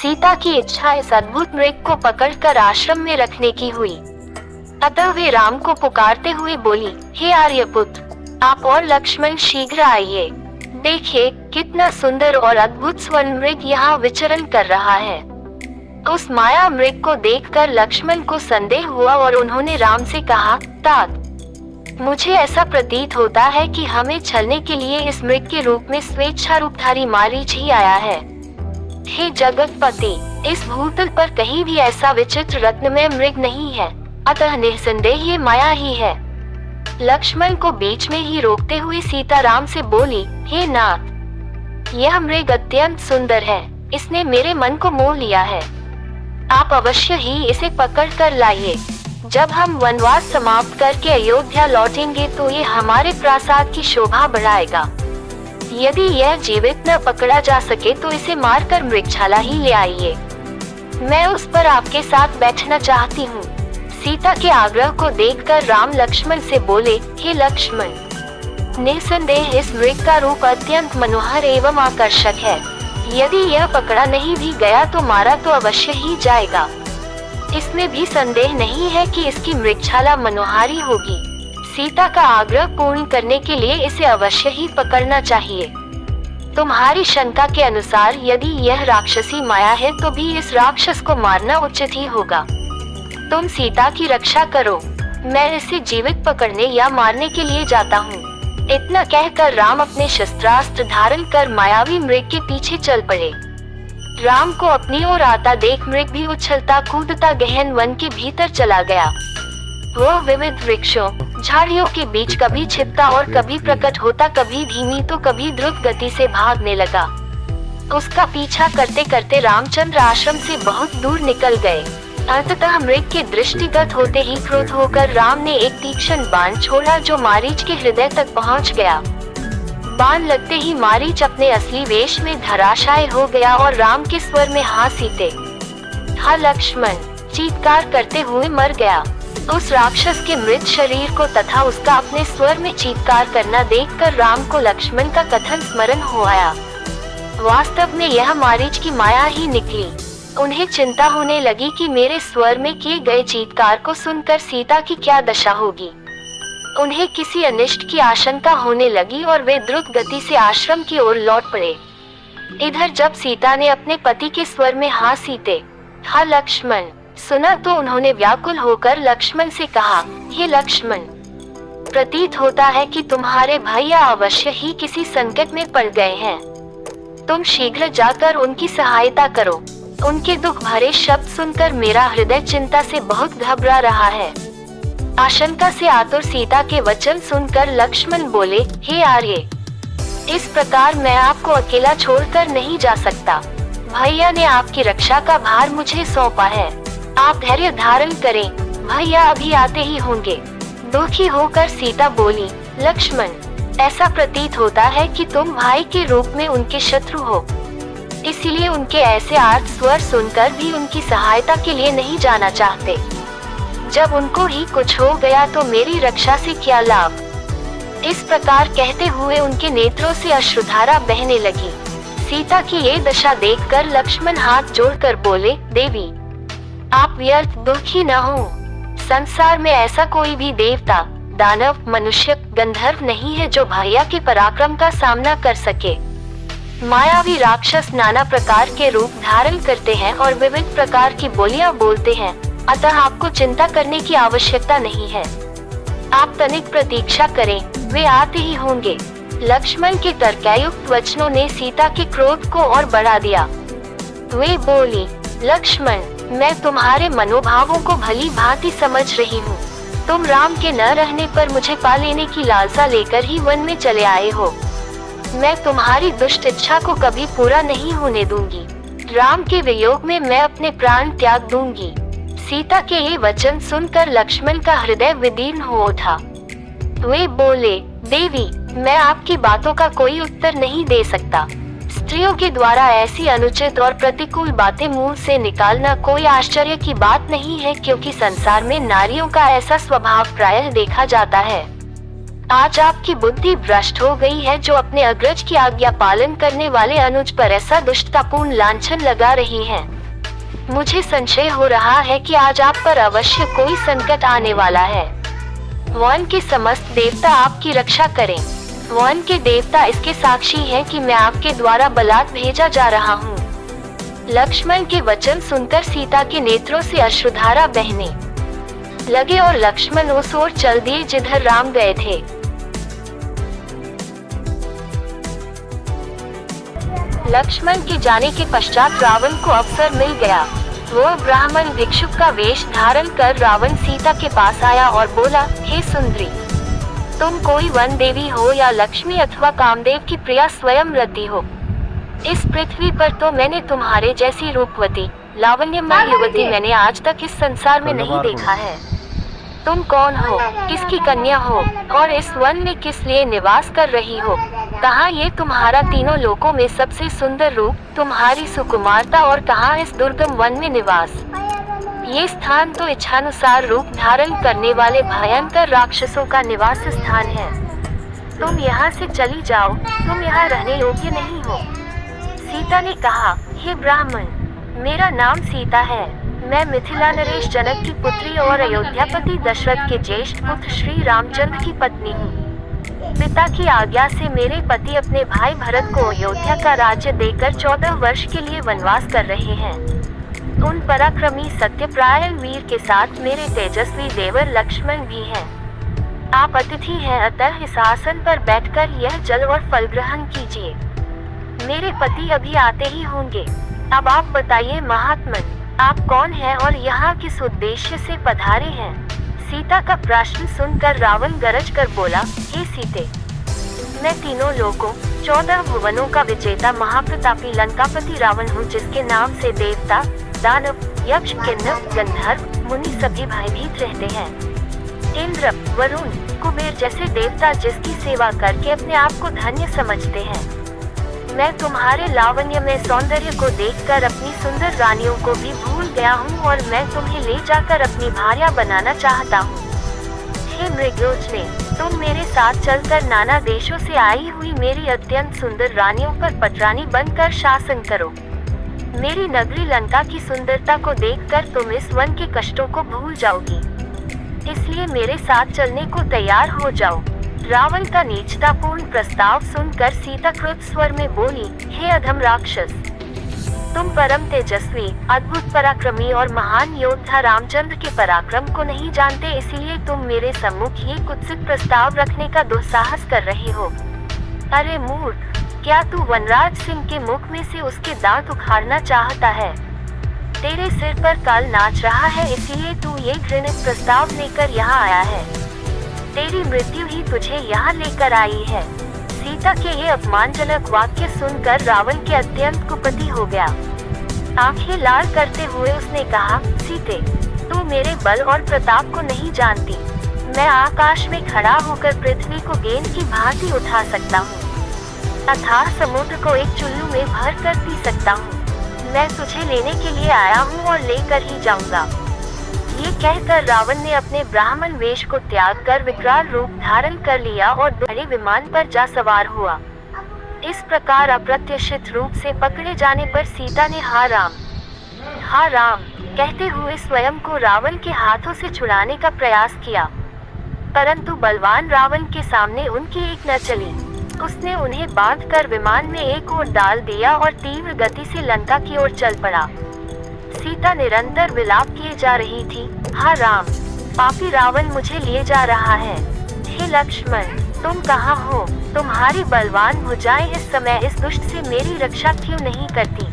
सीता की इच्छा इस अद्भुत मृग को पकड़कर आश्रम में रखने की हुई। अतः वे राम को पुकारते हुए बोली, हे आर्यपुत्र, आप और लक्ष्मण शीघ्र आइए। देखिए कितना सुंदर और अद्भुत स्वर्ण मृग यहाँ विचरण कर रहा है। उस माया मृग को देखकर लक्ष्मण को संदेह हुआ और उन्होंने राम से कहा, तात, मुझे ऐसा प्रतीत होता है कि हमें छलने के लिए इस मृग के रूप में स्वेच्छा रूपधारी मारीच ही आया है। हे जगतपति, इस भूतल पर कहीं भी ऐसा विचित्र रत्नमय मृग नहीं है, अतः निसंदेह ये माया ही है। लक्ष्मण को बीच में ही रोकते हुए सीता राम से बोली, हे नाथ, यह मृग अत्यंत सुंदर है, इसने मेरे मन को मोह लिया है। आप अवश्य ही इसे पकड़ कर लाइए। जब हम वनवास समाप्त करके अयोध्या लौटेंगे तो ये हमारे प्रासाद की शोभा बढ़ाएगा। यदि यह जीवित न पकड़ा जा सके तो इसे मारकर मृगशाला ही ले आइए। मैं उस पर आपके साथ बैठना चाहती हूँ। सीता के आग्रह को देखकर राम लक्ष्मण से बोले, हे लक्ष्मण, निसंदेह इस मृग का रूप अत्यंत मनोहर एवं आकर्षक है। यदि यह पकड़ा नहीं भी गया तो मारा तो अवश्य ही जाएगा। इसमें भी संदेह नहीं है कि इसकी मृगशाला मनोहारी होगी। सीता का आग्रह पूर्ण करने के लिए इसे अवश्य ही पकड़ना चाहिए। तुम्हारी शंका के अनुसार यदि यह राक्षसी माया है तो भी इस राक्षस को मारना उचित ही होगा। तुम सीता की रक्षा करो, मैं इसे जीवित पकड़ने या मारने के लिए जाता हूँ। इतना कहकर राम अपने शस्त्रास्त्र धारण कर मायावी मृग के पीछे चल पड़े। राम को अपनी ओर आता देख मृग भी उछलता कूदता गहन वन के भीतर चला गया। वह विविध वृक्षों झाड़ियों के बीच कभी छिपता और कभी प्रकट होता, कभी धीमी तो कभी द्रुत गति से भागने लगा। उसका पीछा करते करते रामचंद्र आश्रम से बहुत दूर निकल गए। अंततः मृग के दृष्टिगत होते ही क्रोध होकर राम ने एक तीक्ष्ण बाण छोड़ा जो मारीच के हृदय तक पहुंच गया। बाण लगते ही मारीच अपने असली वेश में धराशायी हो गया और राम के स्वर में हा सीते, हा लक्ष्मण चीत्कार करते हुए मर गया। उस राक्षस के मृत शरीर को तथा उसका अपने स्वर में चीत्कार करना देखकर राम को लक्ष्मण का कथन स्मरण हो आया। वास्तव में यह मारीच की माया ही निकली। उन्हें चिंता होने लगी कि मेरे स्वर में किए गए चीत्कार को सुनकर सीता की क्या दशा होगी। उन्हें किसी अनिष्ट की आशंका होने लगी और वे द्रुत गति से आश्रम की ओर लौट पड़े। इधर जब सीता ने अपने पति के स्वर में हा सीते, हा लक्ष्मण सुना तो उन्होंने व्याकुल होकर लक्ष्मण से कहा, हे लक्ष्मण, प्रतीत होता है कि तुम्हारे भैया अवश्य ही किसी संकट में पड़ गए हैं। तुम शीघ्र जाकर उनकी सहायता करो। उनके दुख भरे शब्द सुनकर मेरा हृदय चिंता से बहुत घबरा रहा है। आशंका से आतुर सीता के वचन सुनकर लक्ष्मण बोले, हे आर्य, इस प्रकार मैं आपको अकेला छोड़कर नहीं जा सकता। भैया ने आपकी रक्षा का भार मुझे सौंपा है। आप धैर्य धारण करें, भैया अभी आते ही होंगे। दुखी होकर सीता बोली, लक्ष्मण, ऐसा प्रतीत होता है कि तुम भाई के रूप में उनके शत्रु हो, इसीलिए उनके ऐसे आर्त स्वर सुनकर भी उनकी सहायता के लिए नहीं जाना चाहते। जब उनको ही कुछ हो गया तो मेरी रक्षा से क्या लाभ। इस प्रकार कहते हुए उनके नेत्रों से अश्रुधारा बहने लगी। सीता की ये दशा देखकर लक्ष्मण हाथ जोड़कर बोले, देवी, आप व्यर्थ दुखी न हो। संसार में ऐसा कोई भी देवता, दानव, मनुष्य, गंधर्व नहीं है जो भैया के पराक्रम का सामना कर सके। मायावी राक्षस नाना प्रकार के रूप धारण करते हैं और विविध प्रकार की बोलियां बोलते हैं, अतः आपको चिंता करने की आवश्यकता नहीं है। आप तनिक प्रतीक्षा करें, वे आते ही होंगे। लक्ष्मण के तर्कयुक्त वचनों ने सीता के क्रोध को और बढ़ा दिया। वे बोली, लक्ष्मण, मैं तुम्हारे मनोभावों को भली भांति समझ रही हूँ। तुम राम के न रहने पर मुझे पा लेने की लालसा लेकर ही वन में चले आए हो। मैं तुम्हारी दुष्ट इच्छा को कभी पूरा नहीं होने दूंगी। राम के वियोग में मैं अपने प्राण त्याग दूंगी। सीता के ये वचन सुनकर लक्ष्मण का हृदय विदीर्ण हो उठा। वे बोले, देवी, मैं आपकी बातों का कोई उत्तर नहीं दे सकता। स्त्रियों के द्वारा ऐसी अनुचित और प्रतिकूल बातें मुंह से निकालना कोई आश्चर्य की बात नहीं है, क्योंकि संसार में नारियों का ऐसा स्वभाव प्रायः देखा जाता है। आज आपकी बुद्धि भ्रष्ट हो गई है, जो अपने अग्रज की आज्ञा पालन करने वाले अनुज पर ऐसा दुष्टतापूर्ण लांछन लगा रही है। मुझे संशय हो रहा है कि आज आप पर अवश्य कोई संकट आने वाला है। वन के समस्त देवता आपकी रक्षा करें। वन के देवता इसके साक्षी हैं कि मैं आपके द्वारा बलात् भेजा जा रहा हूँ। लक्ष्मण के वचन सुनकर सीता के नेत्रों से अश्रुधारा बहने लगे और लक्ष्मण उस ओर चल दिए जिधर राम गए थे। लक्ष्मण के जाने के पश्चात रावण को अवसर मिल गया। वो ब्राह्मण भिक्षुक का वेश धारण कर रावण सीता के पास आया और बोला, हे सुंदरी, तुम कोई वन देवी हो या लक्ष्मी अथवा कामदेव की प्रिया स्वयंवती हो। इस पृथ्वी पर तो मैंने तुम्हारे जैसी रूपवती लावण्यमय युवती मैंने आज तक इस संसार में नहीं देखा है। तुम कौन हो, किसकी कन्या हो और इस वन में किस लिए निवास कर रही हो? कहाँ ये तुम्हारा तीनों लोकों में सबसे सुंदर रूप, तुम्हारी सुकुमारता और कहाँ इस दुर्गम वन में निवास? ये स्थान तो इच्छानुसार रूप धारण करने वाले भयंकर राक्षसों का निवास स्थान है। तुम यहाँ से चली जाओ, तुम यहाँ रहने योग्य नहीं हो। सीता ने कहा, हे ब्राह्मण, मेरा नाम सीता है। मैं मिथिला नरेश जनक की पुत्री और अयोध्यापति दशरथ के ज्येष्ठ पुत्र श्री रामचंद्र की पत्नी हूँ। पिता की आज्ञा से मेरे पति अपने भाई भरत को अयोध्या का राज्य देकर 14 वर्ष के लिए वनवास कर रहे हैं। उन पराक्रमी सत्यप्रायण वीर के साथ मेरे तेजस्वी देवर लक्ष्मण भी हैं। आप अतिथि हैं, अतः इस आसन पर बैठकर यह जल और फल ग्रहण कीजिए। मेरे पति अभी आते ही होंगे। अब आप बताइए महात्मन, आप कौन हैं और यहाँ किस उद्देश्य से पधारे हैं? सीता का प्रश्न सुनकर रावण गरज कर बोला, हे सीते, मैं तीनों लोकों 14 भुवनों का विजेता महाप्रतापी लंकापति रावण हूँ, जिसके नाम से देवता, दानव, यक्ष, किन्नर, गंधर्व, मुनि सभी भयभीत रहते हैं। इंद्र, वरुण, कुबेर जैसे देवता जिसकी सेवा करके अपने आप को धन्य समझते हैं। मैं तुम्हारे लावण्य में सौंदर्य को देखकर अपनी सुंदर रानियों को भी भूल गया हूँ और मैं तुम्हें ले जाकर अपनी भार्या बनाना चाहता हूँ। हे मृगयोजने, तुम मेरे साथ चलकर नाना देशों से आई हुई मेरी अत्यंत सुंदर रानियों पर पटरानी बनकर शासन करो। मेरी नगरी लंका की सुंदरता को देखकर तुम इस वन के कष्टों को भूल जाओगी। इसलिए मेरे साथ चलने को तैयार हो जाओ। रावण का नीचतापूर्ण प्रस्ताव सुनकर सीता क्रुद्ध स्वर में बोली, हे अधम राक्षस, तुम परम तेजस्वी, अद्भुत पराक्रमी और महान योद्धा रामचंद्र के पराक्रम को नहीं जानते, इसीलिए तुम मेरे सम्मुख ये कुत्सित प्रस्ताव रखने का दुस्साहस कर रहे हो। अरे मूर्ख, क्या तू वनराज सिंह के मुख में से उसके दांत उखाड़ना चाहता है? तेरे सिर पर काल नाच रहा है, इसीलिए तू ये घृणित प्रस्ताव लेकर यहाँ आया है। तेरी मृत्यु ही तुझे यहाँ लेकर आई है। सीता के ये अपमानजनक वाक्य सुनकर रावण के अत्यंत कुपित हो गया। आंखें लाल करते हुए उसने कहा, सीते, तू मेरे बल और प्रताप को नहीं जानती। मैं आकाश में खड़ा होकर पृथ्वी को गेंद की भांति उठा सकता हूँ। अथाह समुद्र को एक चुल्लू में भर कर पी सकता हूँ। मैं तुझे लेने के लिए आया हूँ और लेकर ही जाऊंगा। ये कहकर रावण ने अपने ब्राह्मण वेश को त्याग कर विकराल रूप धारण कर लिया और बड़े विमान पर जा सवार हुआ। इस प्रकार अप्रत्याशित रूप से पकड़े जाने पर सीता ने हा राम कहते हुए स्वयं को रावण के हाथों से छुड़ाने का प्रयास किया, परंतु बलवान रावण के सामने उनकी एक न चली। उसने उन्हें बांधकर विमान में एक ओर डाल दिया और तीव्र गति से लंका की ओर चल पड़ा। सीता निरंतर विलाप किए जा रही थी, हा राम, पापी रावण मुझे लिए जा रहा है। हे लक्ष्मण, तुम कहाँ हो? तुम्हारी बलवान भुजाएं इस समय इस दुष्ट से मेरी रक्षा क्यों नहीं करती?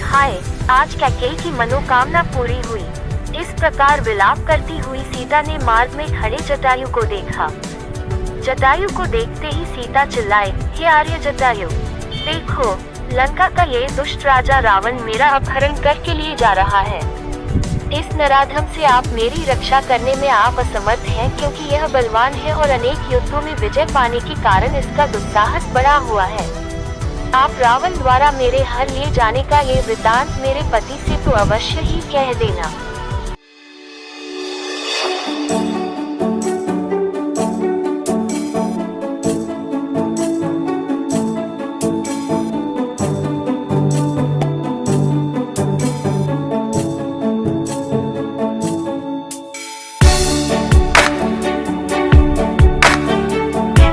हाय, आज कैकेयी की मनोकामना पूरी हुई। इस प्रकार विलाप करती हुई सीता ने मार्ग में खड़े जटायु को देखा। जटायु को देखते ही सीता चिल्लाए, हे आर्य जटायु, देखो, लंका का ये दुष्ट राजा रावण मेरा अपहरण करके लिए जा रहा है। इस नराधम से आप मेरी रक्षा करने में आप असमर्थ हैं, क्योंकि यह बलवान है और अनेक युद्धों में विजय पाने के कारण इसका दुस्साहस बढ़ा हुआ है। आप रावण द्वारा मेरे हर लिए जाने का ये वृतांत मेरे पति से तो अवश्य ही कह देना।